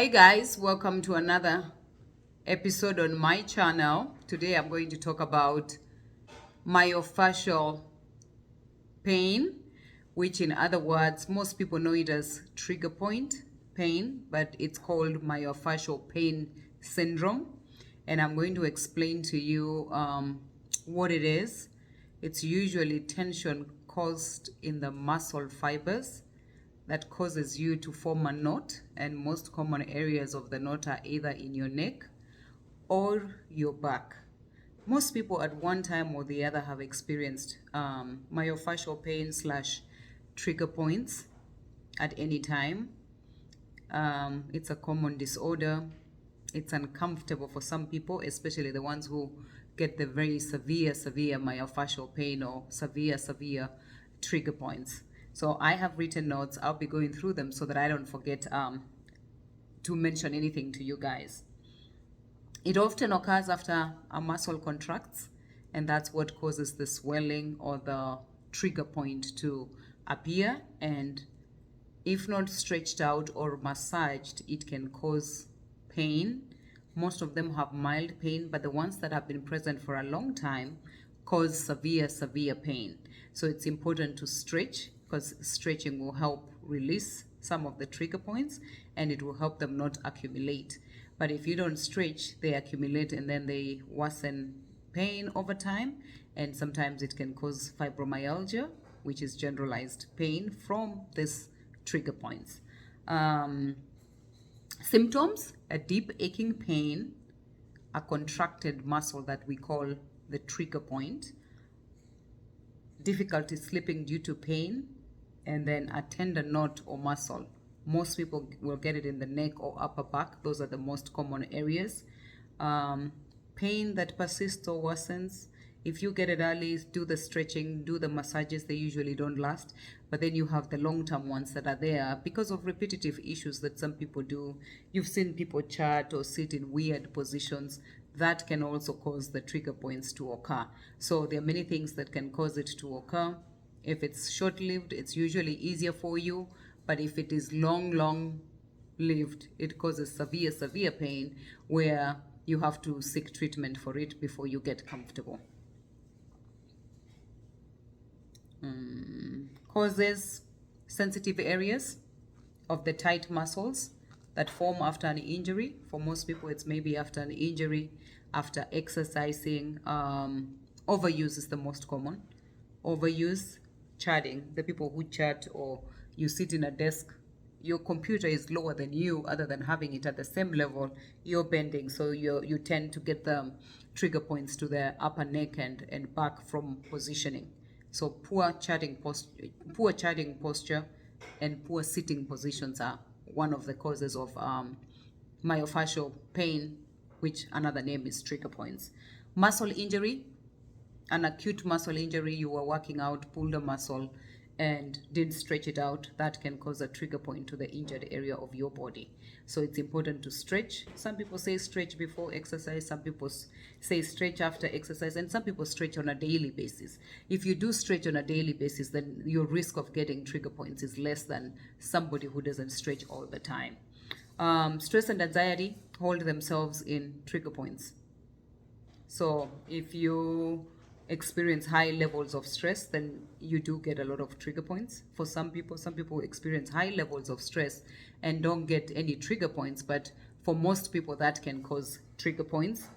Hi guys, welcome to another episode on my channel. Today I'm going to talk about myofascial pain, which in other words, most people know it as trigger point pain, but it's called myofascial pain syndrome. And I'm going to explain to you what it is. It's usually tension caused in the muscle fibers that causes you to form a knot, and most common areas of the knot are either in your neck or your back. Most people at one time or the other have experienced myofascial pain slash trigger points at any time. It's a common disorder. It's uncomfortable for some people, especially the ones who get the very severe myofascial pain or severe trigger points. So I have written notes. I'll be going through them so that I don't forget to mention anything to you guys. It often occurs after a muscle contracts, and that's what causes the swelling or the trigger point to appear. And if not stretched out or massaged, it can cause pain. Most of them have mild pain, but the ones that have been present for a long time cause severe pain. So it's important to stretch, because stretching will help release some of the trigger points and it will help them not accumulate. But if you don't stretch, they accumulate and then they worsen pain over time, and sometimes it can cause fibromyalgia, which is generalized pain from this trigger points. Symptoms: a deep aching pain, a contracted muscle that we call the trigger point, difficulty sleeping due to pain, and then a tender knot or muscle. Most people will get it in the neck or upper back. Those are the most common areas. Pain that persists or worsens. If you get it early, do the stretching, do the massages, they usually don't last. But then you have the long-term ones that are there because of repetitive issues that some people do. You've seen people chat or sit in weird positions. That can also cause the trigger points to occur. So there are many things that can cause it to occur. If it's short-lived, it's usually easier for you. But if it is long-lived, it causes severe pain where you have to seek treatment for it before you get comfortable. Causes: sensitive areas of the tight muscles that form after an injury. For most people, it's maybe after an injury, after exercising. Overuse is the most common. Overuse, chatting. The people who chat, or you sit in a desk, your computer is lower than you, other than having it at the same level, you're bending, so you tend to get the trigger points to the upper neck and back from positioning. So poor chatting posture and poor sitting positions are one of the causes of myofascial pain, which another name is trigger points. Muscle injury: an acute muscle injury. You were working out, pulled a muscle and didn't stretch it out. That can cause a trigger point to the injured area of your body. So it's important to stretch. Some people say stretch before exercise, some people say stretch after exercise, and some people stretch on a daily basis. If you do stretch on a daily basis, then your risk of getting trigger points is less than somebody who doesn't stretch all the time. Stress and anxiety hold themselves in trigger points. So if you experience high levels of stress, then you do get a lot of trigger points. For some people experience high levels of stress and don't get any trigger points, but for most people that can cause trigger points,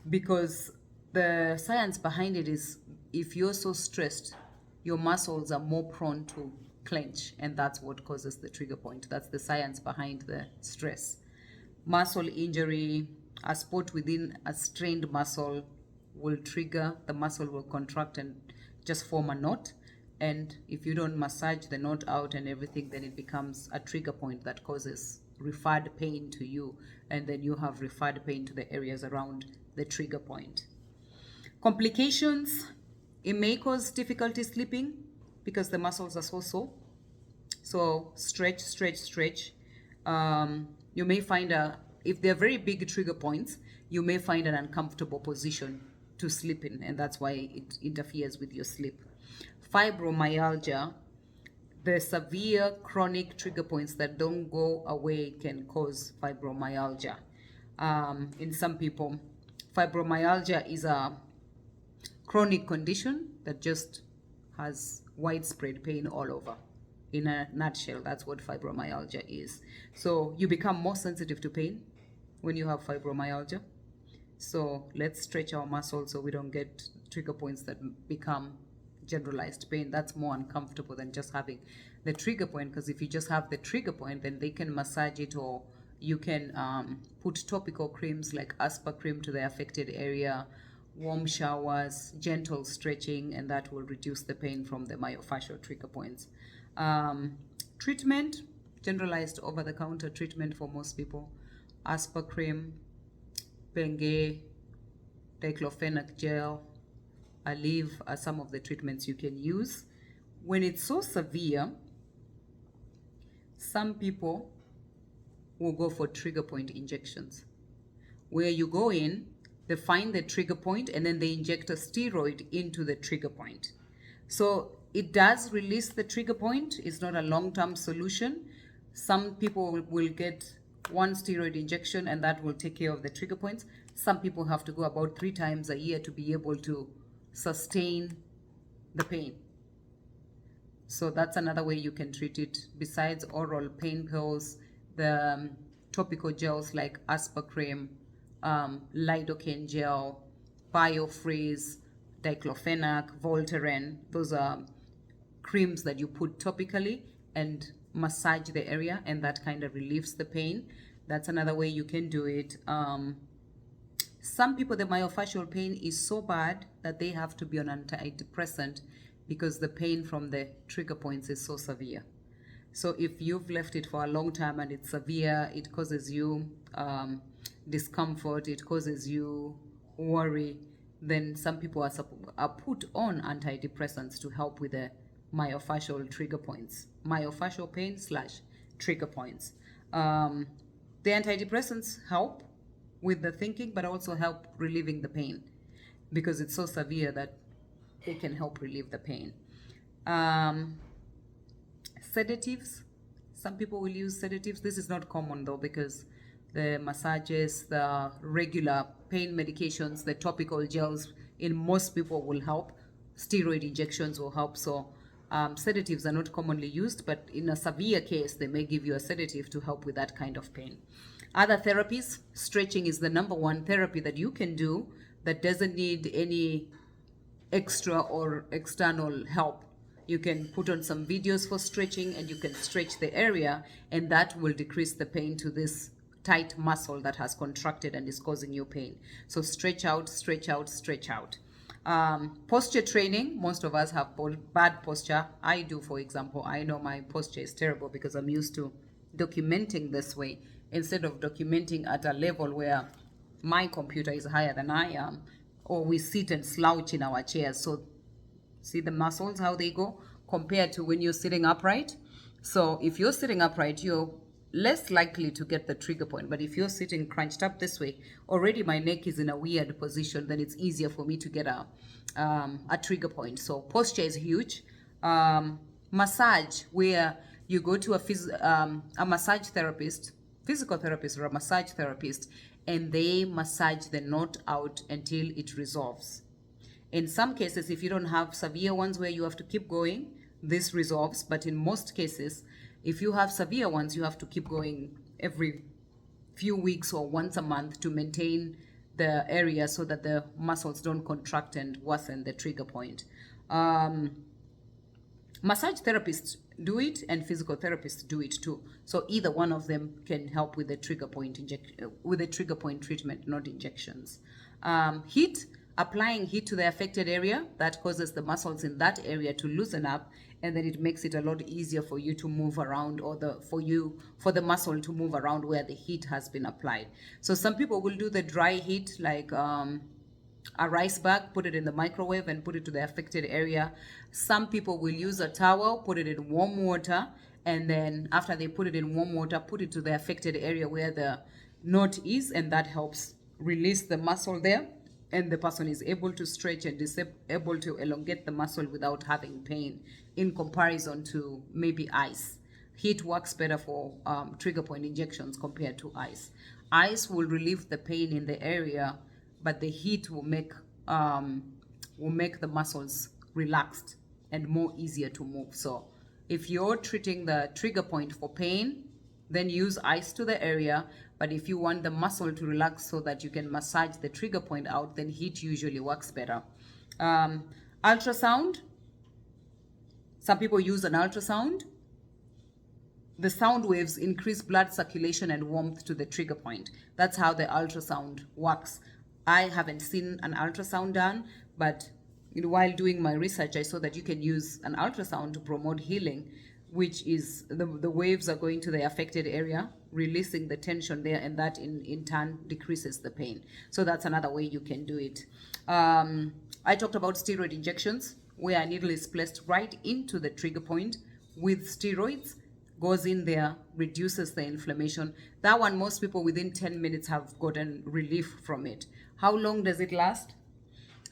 because the science behind it is, if you're so stressed, your muscles are more prone to clench, and that's what causes the trigger point. That's the science behind the stress. Muscle injury: a spot within a strained muscle will trigger, the muscle will contract and just form a knot. And if you don't massage the knot out and everything, then it becomes a trigger point that causes referred pain to you. And then you have referred pain to the areas around the trigger point. Complications: it may cause difficulty sleeping because the muscles are so sore. So stretch. You may find if they're very big trigger points, you may find an uncomfortable position to sleep in, and that's why it interferes with your sleep. Fibromyalgia: the severe chronic trigger points that don't go away can cause fibromyalgia. In some people, fibromyalgia is a chronic condition that just has widespread pain all over. In a nutshell, that's what fibromyalgia is. So you become more sensitive to pain when you have fibromyalgia. So let's stretch our muscles so we don't get trigger points that become generalized pain. That's more uncomfortable than just having the trigger point, because if you just have the trigger point, then they can massage it, or you can put topical creams like Asper cream to the affected area, warm showers, gentle stretching, and that will reduce the pain from the myofascial trigger points. Treatment, generalized over-the-counter treatment for most people, Asper cream, Bengay, diclofenac gel, Aleve are some of the treatments you can use. When it's so severe, some people will go for trigger point injections, where you go in, they find the trigger point, and then they inject a steroid into the trigger point. So it does release the trigger point. It's not a long-term solution. Some people will get one steroid injection and that will take care of the trigger points. Some people have to go about 3 times a year to be able to sustain the pain. So that's another way you can treat it. Besides oral pain pills, the topical gels like Asper cream, lidocaine gel, Biofreeze, diclofenac, Voltaren, those are creams that you put topically and massage the area, and that kind of relieves the pain. That's another way you can do it. Some people, the myofascial pain is so bad that they have to be on antidepressant because the pain from the trigger points is so severe. So if you've left it for a long time and it's severe, it causes you discomfort, it causes you worry, then some people are put on antidepressants to help with the myofascial trigger points, myofascial pain / trigger points. The antidepressants help with the thinking, but also help relieving the pain because it's so severe that they can help relieve the pain. Sedatives, some people will use sedatives. This is not common though, because the massages, the regular pain medications, the topical gels in most people will help. Steroid injections will help. So sedatives are not commonly used, but in a severe case, they may give you a sedative to help with that kind of pain. Other therapies, stretching is the #1 therapy that you can do that doesn't need any extra or external help. You can put on some videos for stretching and you can stretch the area, and that will decrease the pain to this tight muscle that has contracted and is causing you pain. So stretch out, stretch out, stretch out. Posture training, most of us have bad posture. I do, for example. I know my posture is terrible because I'm used to documenting this way instead of documenting at a level where my computer is higher than I am, or we sit and slouch in our chairs. So see the muscles, how they go compared to when you're sitting upright. So if you're sitting upright, you're less likely to get the trigger point. But if you're sitting crunched up this way, already my neck is in a weird position, then it's easier for me to get a trigger point. So posture is huge. Massage, where you go to a massage therapist, physical therapist or a massage therapist, and they massage the knot out until it resolves. In some cases, if you don't have severe ones where you have to keep going, this resolves. But in most cases, if you have severe ones, you have to keep going every few weeks or once a month to maintain the area so that the muscles don't contract and worsen the trigger point. Massage therapists do it and physical therapists do it too. So either one of them can help with the trigger point treatment, not injections. Heat, applying heat to the affected area, that causes the muscles in that area to loosen up, and then it makes it a lot easier for you to move around, or for the muscle to move around where the heat has been applied. So some people will do the dry heat, like a rice bag, put it in the microwave and put it to the affected area. Some people will use a towel, put it in warm water, and then after they put it in warm water, put it to the affected area where the knot is, and that helps release the muscle there. and the person is able to stretch and is able to elongate the muscle without having pain, in comparison to maybe ice. Heat works better for trigger point injections compared to ice. Ice will relieve the pain in the area, but the heat will make the muscles relaxed and more easier to move. So if you're treating the trigger point for pain, then use ice to the area. But if you want the muscle to relax so that you can massage the trigger point out, then heat usually works better. Ultrasound. Some people use an ultrasound. The sound waves increase blood circulation and warmth to the trigger point. That's how the ultrasound works. I haven't seen an ultrasound done, but while doing my research, I saw that you can use an ultrasound to promote healing, which is the waves are going to the affected area, releasing the tension there, and that in turn decreases the pain. So that's another way you can do it. I talked about steroid injections, where a needle is placed right into the trigger point with steroids, goes in there, reduces the inflammation. That one, most people within 10 minutes have gotten relief from it. How long does it last?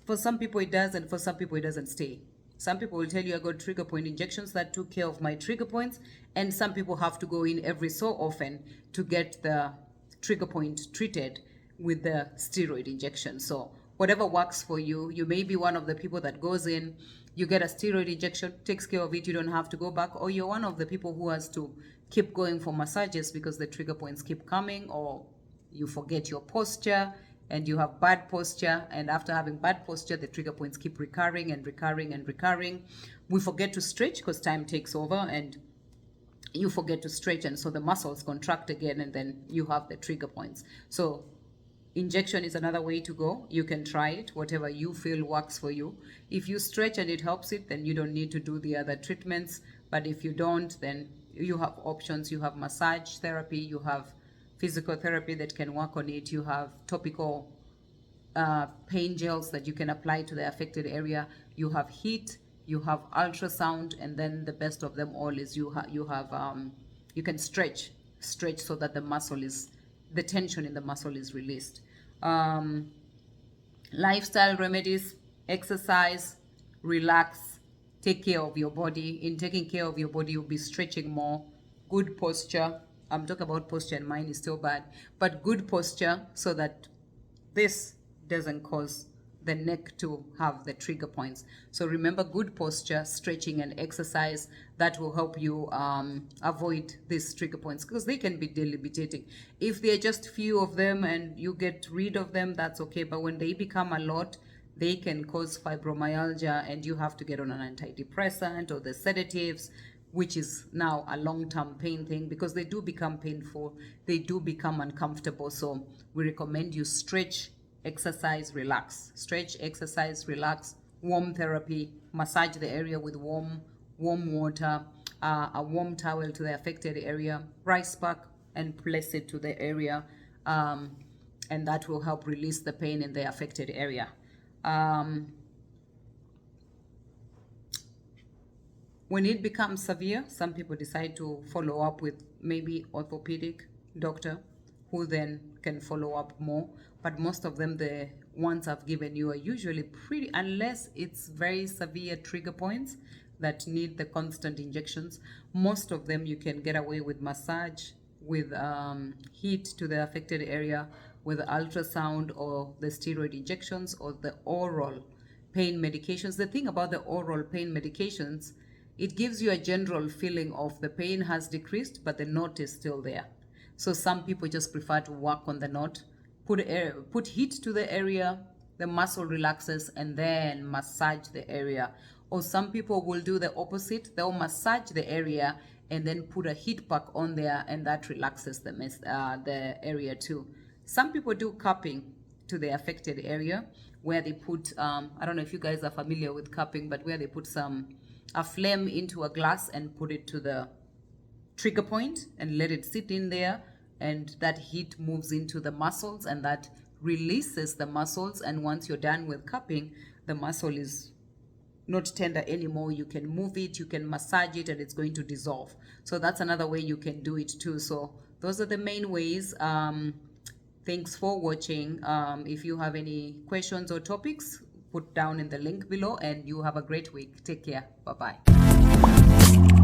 For some people it does, and for some people it doesn't stay. Some people will tell you, I got trigger point injections that took care of my trigger points, and some people have to go in every so often to get the trigger point treated with the steroid injection. So whatever works for you. You may be one of the people that goes in, you get a steroid injection, takes care of it, you don't have to go back, or you're one of the people who has to keep going for massages because the trigger points keep coming, or you forget your posture and you have bad posture, and after having bad posture, the trigger points keep recurring and recurring and recurring. We forget to stretch because time takes over, and you forget to stretch, and so the muscles contract again, and then you have the trigger points. So injection is another way to go. You can try it, whatever you feel works for you. If you stretch and it helps it, then you don't need to do the other treatments. But if you don't, then you have options. You have massage therapy, you have physical therapy that can work on it, you have topical pain gels that you can apply to the affected area, you have heat, you have ultrasound, and then the best of them all is you can stretch so that the tension in the muscle is released. Lifestyle remedies: exercise, relax, take care of your body. In taking care of your body, you'll be stretching more. Good posture. I'm talking about posture, and mine is still bad, but good posture so that this doesn't cause the neck to have the trigger points. So remember, good posture, stretching, and exercise. That will help you avoid these trigger points, because they can be debilitating. If they're just few of them and you get rid of them, that's okay. But when they become a lot, they can cause fibromyalgia, and you have to get on an antidepressant or the sedatives, which is now a long-term pain thing, because they do become painful, they do become uncomfortable. So we recommend you stretch, exercise, relax. Stretch, exercise, relax. Warm therapy, massage the area with warm water, a warm towel to the affected area, rice pack, and place it to the area, and that will help release the pain in the affected area. When it becomes severe, some people decide to follow up with maybe orthopedic doctor, who then can follow up more. But most of them, the ones I've given you, are usually pretty, unless it's very severe trigger points that need the constant injections. Most of them you can get away with massage, with heat to the affected area, with ultrasound, or the steroid injections, or the oral pain medications. The thing about the oral pain medications, it gives you a general feeling of the pain has decreased, but the knot is still there. So some people just prefer to work on the knot, put heat to the area, the muscle relaxes, and then massage the area. Or some people will do the opposite. They'll massage the area and then put a heat pack on there, and that relaxes the area too. Some people do cupping to the affected area, where they put, I don't know if you guys are familiar with cupping, but where they put a flame into a glass and put it to the trigger point and let it sit in there, and that heat moves into the muscles, and that releases the muscles. And once you're done with cupping, the muscle is not tender anymore. You can move it, you can massage it, and it's going to dissolve. So that's another way you can do it too. So those are the main ways. Thanks for watching. If you have any questions or topics, put down in the link below, and you have a great week. Take care. Bye-bye.